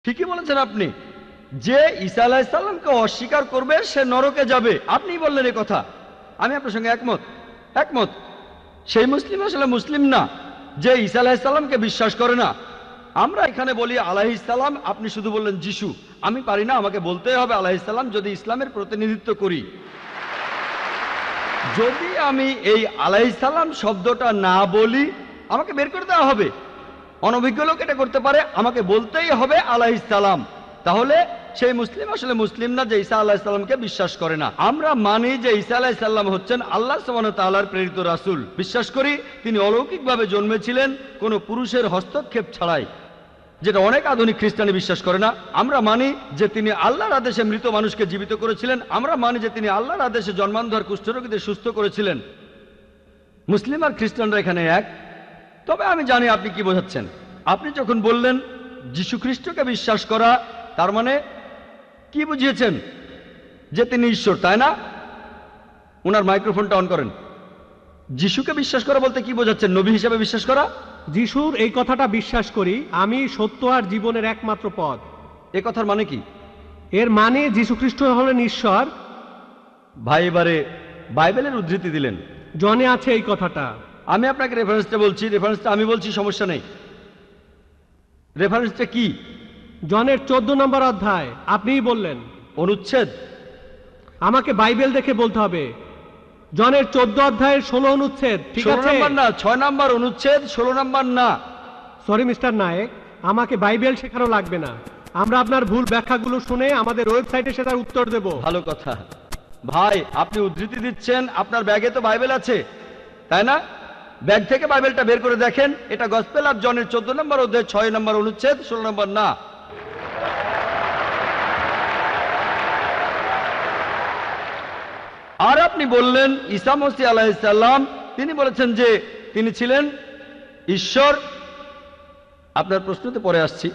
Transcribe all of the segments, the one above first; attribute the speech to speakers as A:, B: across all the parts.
A: ঠিকই বলেছেন আপনি, যে ঈসা আলাইহিস সালামকে অস্বীকার করবে সে নরকে যাবে। আপনিই বললেন এই কথা, আমি আপনার সঙ্গে একমত একমত সেই মুসলিম আসলে মুসলিম না যে ঈসা আলাইহিস সালামকে বিশ্বাস করে না। আমরা এখানে বলি আলাইহিস সালাম, আপনি শুধু বললেন যিশু। আমি পারি না, আমাকে বলতেই হবে আলাইহিস সালাম যদি ইসলামের প্রতিনিধিত্ব করি। যদি আমি এই আলাইহিস সালাম শব্দটা না বলি আমাকে বের করে দেওয়া হবে। অনভিজ্ঞ লোক এটা করতে পারে, আমাকে বলতেই হবে আলাইহিস সালাম। তাহলে সেই মুসলিম আসলে মুসলিম না যে ঈসা আলাইহিস সালামকে বিশ্বাস করে না। আমরা মানি যে ঈসা আলাইহিস সালাম হচ্ছেন আল্লাহ সুবহানাহু ওয়া তাআলার প্রেরিত রাসূল। বিশ্বাস করি তিনি অলৌকিকভাবে জন্মেছিলেন কোনো পুরুষের হস্তক্ষেপ ছাড়াই, যেটা অনেক আধুনিক খ্রিস্টানি বিশ্বাস করে না। আমরা মানি যে তিনি আল্লাহর আদেশে মৃত মানুষকে জীবিত করেছিলেন। আমরা মানি যে তিনি আল্লাহর আদেশে জন্মান্ধর কুষ্ঠরোগীদের সুস্থ করেছিলেন। মুসলিম আর খ্রিস্টানরা এখানে এক। তবে আমি জানি আপনি কি বোঝাচ্ছেন। আপনি যখন বললেন যীশু খ্রিস্টকে বিশ্বাস করা, তার মানে কি বুঝিয়েছেন? যে তিনি ঈশ্বর, তাই না? ওনার মাইক্রোফোনটা অন করেন। যিশুকে বিশ্বাস করা বলতে কি বোঝাচ্ছেন? নবী হিসেবে বিশ্বাস করা?
B: যিশুর এই কথাটা বিশ্বাস করি, আমি সত্য আর জীবনের একমাত্র পথ।
A: এ কথার মানে কি?
B: এর মানে যীশু খ্রিস্ট হলেন ঈশ্বর।
A: ভাই এবারে বাইবেলের উদ্ধৃতি দিলেন।
B: জনে আছে এই কথাটা।
A: আমি আপনাকে রেফারেন্সটা বলছি, রেফারেন্সটা আমি বলছি, সমস্যা নেই। রেফারেন্সটা কি?
B: জনের 14 নম্বর অধ্যায়। আপনিই বললেন।
A: অনুচ্ছেদ?
B: আমাকে বাইবেল দেখে বলতে হবে। জনের 14 অধ্যায়ের 16 অনুচ্ছেদ। ঠিক আছে?
A: 16 নম্বর না, 6 নম্বর অনুচ্ছেদ, 16 নম্বর না।
B: সরি মিস্টার নায়েক, আমাকে বাইবেল শেখানো লাগবে না। আমরা আপনার ভুল ব্যাখ্যাগুলো শুনে আমাদের ওয়েবসাইটে সেটার উত্তর দেব।
A: ভালো কথা। ভাই আপনি উদ্ধৃতি দিচ্ছেন, আপনার ব্যাগে তো বাইবেল আছে, তাই না? ব্যাগ থেকে বাইবেলটা বের করে দেখেন। এটা গসপেল অফ জনের 14 নম্বর অধ্যায় 6 নম্বর অনুচ্ছেদ, 16 নম্বর না। আর আপনি বললেন ঈসা মসীহ আলাইহিস সালাম, তিনি বলেছেন যে তিনি ছিলেন ঈশ্বর। আপনার প্রশ্নতে পরে আসছি।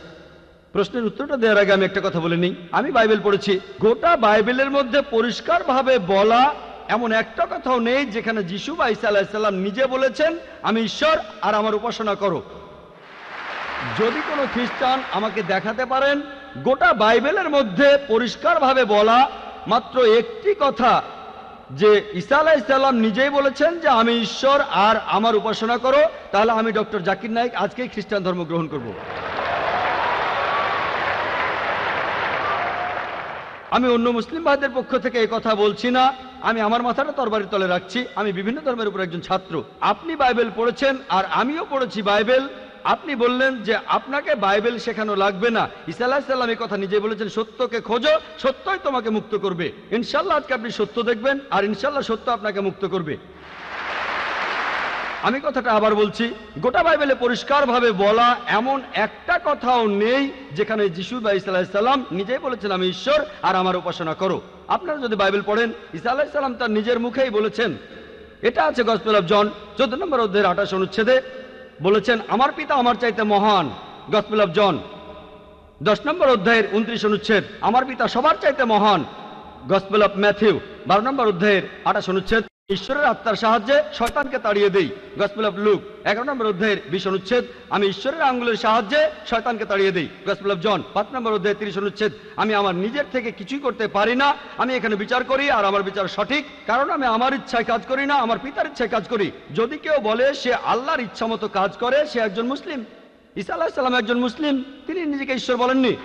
A: প্রশ্নের উত্তরটা দেওয়ার আগে আমি একটা কথা বলে নিই। আমি বাইবেল পড়েছি, গোটা বাইবেলের মধ্যে পরিষ্কারভাবে বলা এমন একটা কথাও নেই যেখানে যিশু বা ঈসা আলাইহিস সালাম নিজে বলেছেন আমি ঈশ্বর আর আমার উপাসনা করো। যদি কোনো খ্রিস্টান আমাকে দেখাতে পারেন গোটা বাইবেলের মধ্যে পরিষ্কারভাবে বলা মাত্র একটি কথা যে ঈসা আলাইহিস সালাম নিজেই বলেছেন যে আমি ঈশ্বর আর আমার উপাসনা করো, তাহলে আমি ডক্টর জাকির নায়েক আজকেই খ্রিস্টান ধর্ম গ্রহণ করব। আমি অন্য মুসলিম ভাইদের পক্ষ থেকে এই কথা বলছি না। আমি আমার মাথাটা তরবারির তলে রাখছি। আমি বিভিন্ন ধর্মের উপর একজন ছাত্র। আপনি বাইবেল পড়েছেন আর আমিও পড়েছি বাইবেল। আপনি বললেন যে আপনাকে বাইবেল শেখানো লাগবে না। ঈসা আলাইহিস সালাম এই কথা নিজে বলেছেন, সত্যকে খোঁজো, সত্যই তোমাকে মুক্ত করবে। ইনশাআল্লাহ আজকে আপনি সত্য দেখবেন আর ইনশাআল্লাহ সত্য আপনাকে মুক্ত করবে। আমি কথাটা আবার বলছি, গোটা বাইবেলে পরিষ্কারভাবে বলা এমন একটা কথাও নেই যেখানে যিশু বা ঈসা আলাইহিস সালাম নিজেই বলেছেন আমি ঈশ্বর আর আমার উপাসনা করো। আপনারা যদি বাইবেল পড়েন, ঈসা আলাইহিস সালাম তার নিজের মুখেই বলেছেন। এটা আছে গসপেল অফ জন 14 নম্বর অধ্যায়ের 28 অনুচ্ছেদে। বলেছেন আমার পিতা আমার চাইতে মহান। গসপেল অফ জন 10 নম্বর অধ্যায়ের 29 অনুচ্ছেদ, আমার পিতা সবার চাইতে মহান। গসপেল অফ ম্যাথিউ 12 নম্বর অধ্যায়ের 28 অনুচ্ছেদ, ঈশ্বরের আত্মার সাহায্যে শয়তানকে তাড়িয়ে দেই। গসপেল অফ লুক 11 নম্বর অধ্যায়ের 20 অনুচ্ছেদ, আমি ঈশ্বরের আঙ্গুলের সাহায্যে শয়তানকে তাড়িয়ে দেই। গসপেল অফ জন 5 নম্বর অধ্যায়ের 30 অনুচ্ছেদ, আমি আমার নিজের থেকে কিছুই করতে পারি না, আমি এখানে বিচার করি আর আমার বিচার সঠিক, কারণ আমি আমার ইচ্ছায় কাজ করি না, আমার পিতার ইচ্ছায় কাজ করি। যদি কেউ বলে সে আল্লাহর ইচ্ছা মতো কাজ করে, সে একজন মুসলিম। ঈসা আলাইহিস সালাম একজন মুসলিম, তিনি নিজেকে ঈশ্বর বলেননি।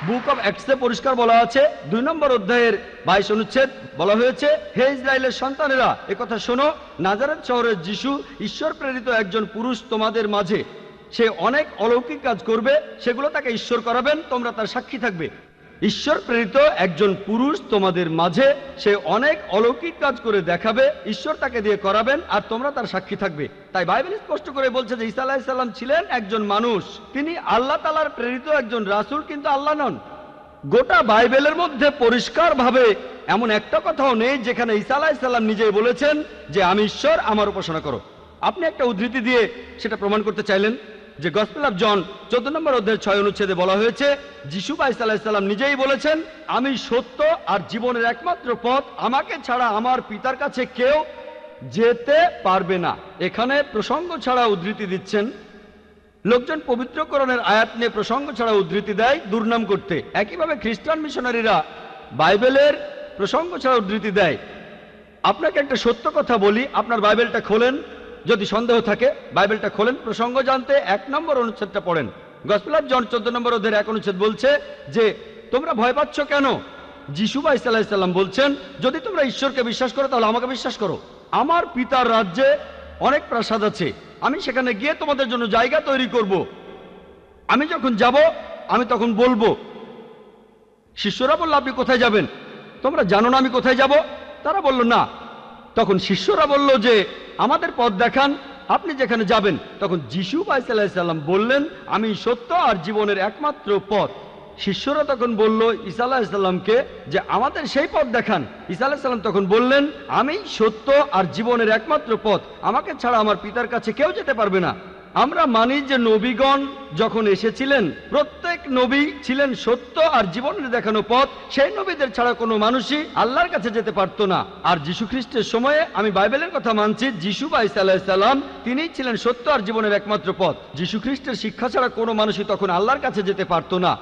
A: বুক অব অ্যাক্টসে পরিষ্কার বলা আছে 2 নম্বর অধ্যায়ের 22 অনুচ্ছেদ, বলা হয়েছে হে ইসরায়েলের সন্তানেরা একথা শোনো, নাজারেত শহরের যিশু ঈশ্বর প্রেরিত একজন পুরুষ তোমাদের মাঝে। সে অনেক অলৌকিক কাজ করবে, সেগুলো তাকে ঈশ্বর করাবেন, তোমরা তার সাক্ষী থাকবে। ঈশ্বর প্রেরিত একজন পুরুষ তোমাদের মাঝে, সে অনেক অলৌকিক কাজ করে দেখাবে, ঈশ্বর তাকে দিয়ে করাবেন আর তোমরা তার সাক্ষী থাকবে। তাই বাইবেল স্পষ্ট করে বলছে যে ঈসা আলাইহিস সালাম ছিলেন একজন মানুষ, তিনি আল্লাহ তাআলার প্রেরিত একজন রাসূল, কিন্তু আল্লাহ নন। গোটা বাইবেলের মধ্যে পরিষ্কারভাবে এমন একটা কথাও নেই যেখানে ঈসা আলাইহিস সালাম নিজেই বলেছেন যে আমি ঈশ্বর, আমার উপাসনা করো। আপনি একটা উদ্ধৃতি দিয়ে সেটা প্রমাণ করতে চাইলেন যে গসপেল অফ জন 14 নম্বর অধ্যায়ের 6 অনুচ্ছেদে বলা হয়েছে যিশু বা ঈসা আলাইহিস সালাম নিজেই বলেছেন আমি সত্য আর জীবনের একমাত্র পথ, আমাকে ছাড়া আমার পিতার কাছে কেউ যেতে পারবে না। এখানে প্রসঙ্গ ছাড়া উদ্ধৃতি দিচ্ছেন লোকজন পবিত্রকরণের আয়াত নিয়ে প্রসঙ্গ ছাড়া উদ্ধৃতি দেয় দুর্নাম করতে। একইভাবে খ্রিস্টান মিশনারিরা বাইবেলের প্রসঙ্গ ছাড়া উদ্ধৃতি দেয়। আপনাকে একটা সত্য কথা বলি, আপনার বাইবেলটা খোলেন, যদি সন্দেহ থাকে বাইবেলটা খোলেন, প্রসঙ্গ জানতে 1 নম্বর অনুচ্ছেদটা পড়েন। গসপেল অফ জন 14 নম্বর অধ্যায়ের 1 অনুচ্ছেদ বলছে যে তোমরা ভয় পাচ্ছ কেন? যিশু ভাই সাল্লাল্লাহু আলাইহি সাল্লাম বলছেন, যদি তোমরা ঈশ্বরকে বিশ্বাস করো তাহলে আমাকে বিশ্বাস করো। আমার পিতার রাজ্যে অনেক প্রাসাদ আছে, আমি সেখানে গিয়ে তোমাদের জন্য জায়গা তৈরি করব। আমি যখন যাব আমি তখন বলবো। শিষ্যরা বলল, আপনি কোথায় যাবেন? তোমরা জানো না আমি কোথায় যাব? তারা বলল না। তখন শিষ্যরা বলল যে আমাদের পথ দেখান, আপনি যেখানে যাবেন। তখন যিশু ভাই সাল্লাল্লাহু আলাইহি সাল্লাম বললেন, আমি সত্য আর জীবনের একমাত্র পথ। শিষ্যরা তখন বলল ঈসা আলাইহিস সালামকে যে আমাদের সেই পথ দেখান। ঈসা আলাইহিস সালাম তখন বললেন, আমি সত্য আর জীবনের একমাত্র পথ, আমাকে ছাড়া আমার পিতার কাছে কেউ যেতে পারবে না। আমরা মানি যে নবীগণ যখন এসেছিলেন প্রত্যেক নবী ছিলেন সত্য আর জীবনের দেখানো পথ। সেই নবীদের ছাড়া কোনো মানুষই আল্লাহর কাছে যেতে পারতো না। আর যীশু খ্রিস্টের সময়ে আমি বাইবেলের কথা মানছি, যীশু ভাই সাল্লাল্লাহু আলাইহি সাল্লাম তিনিই ছিলেন সত্য আর জীবনের একমাত্র পথ। যীশু খ্রিস্টের শিক্ষা ছাড়া কোনো মানুষই তখন আল্লাহর কাছে যেতে পারতো না।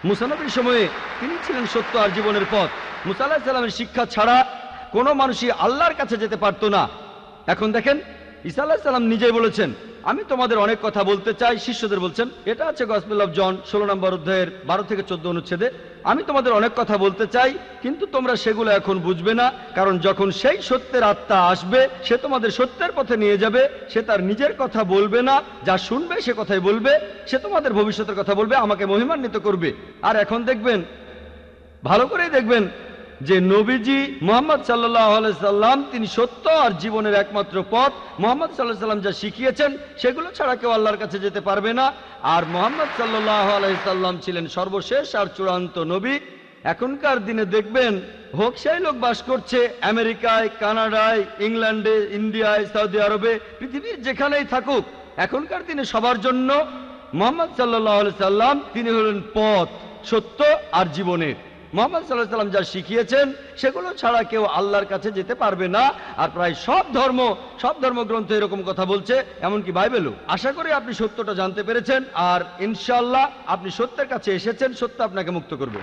A: মুসা নবীর সময়ে তিনি ছিলেন সত্য আর জীবনের পথ। মুসা আলাইহিস সালামের শিক্ষা ছাড়া কোনো মানুষই আল্লাহর কাছে যেতে পারতো না। এখন দেখেন, ঈসা আলাইহিস সালাম নিজেই বলেছেন, আমি তোমাদের অনেক কথা বলতে চাই। শিষ্যদের বলছেন, এটা আছে গসপেল অফ জন 16 নম্বর অধ্যায়ের 12 থেকে 14 অনুচ্ছেদে, আমি তোমাদের অনেক কথা বলতে চাই, কিন্তু তোমরা সেগুলো এখন বুঝবে না, কারণ যখন সেই সত্যের আত্মা আসবে সে তোমাদের সত্যের পথে নিয়ে যাবে। সে তার নিজের কথা বলবে না, যা শুনবে সে কথাই বলবে। সে তোমাদের ভবিষ্যতের কথা বলবে, আমাকে মহিমান্বিত করবে। আর এখন দেখবেন, ভালো করেই দেখবেন যে নবীজি মুহাম্মদ সাল্লাল্লাহু আলাইহি সাল্লাম তিনি সত্য আর জীবনের একমাত্র পথ। মুহাম্মদ সাল্লাল্লাহু আলাইহি সাল্লাম যা শিখিয়েছেন সেগুলো ছাড়া কেউ আল্লাহর কাছে যেতে পারবে না। আর মুহাম্মদ সাল্লাল্লাহু আলাইহি সাল্লাম ছিলেন সর্বশেষ আর চূড়ান্ত নবী। এখনকার দিনে দেখবেন হোক সেই লোক বাস করছে আমেরিকায়, কানাডায়, ইংল্যান্ডে, ইন্ডিয়ায়, সৌদি আরবে, পৃথিবীর যেখানেই থাকুক, এখনকার দিনে সবার জন্য মুহাম্মদ সাল্লাল্লাহু আলাইহি সাল্লাম তিনি হলেন পথ, সত্য আর জীবনের। মুহাম্মদ সাল্লাল্লাহু আলাইহি সাল্লাম যা শিখিয়েছেন সেগুলো ছাড়া কেউ আল্লাহর কাছে যেতে পারবে না। আর প্রায় সব ধর্মগ্রন্থ এরকম কথা বলছে, এমনকি বাইবেলও। আশা করি আপনি সত্যটা জানতে পেরেছেন, আর ইনশাআল্লাহ আপনি সত্যের কাছে এসেছেন, সত্য আপনাকে মুক্ত করবে।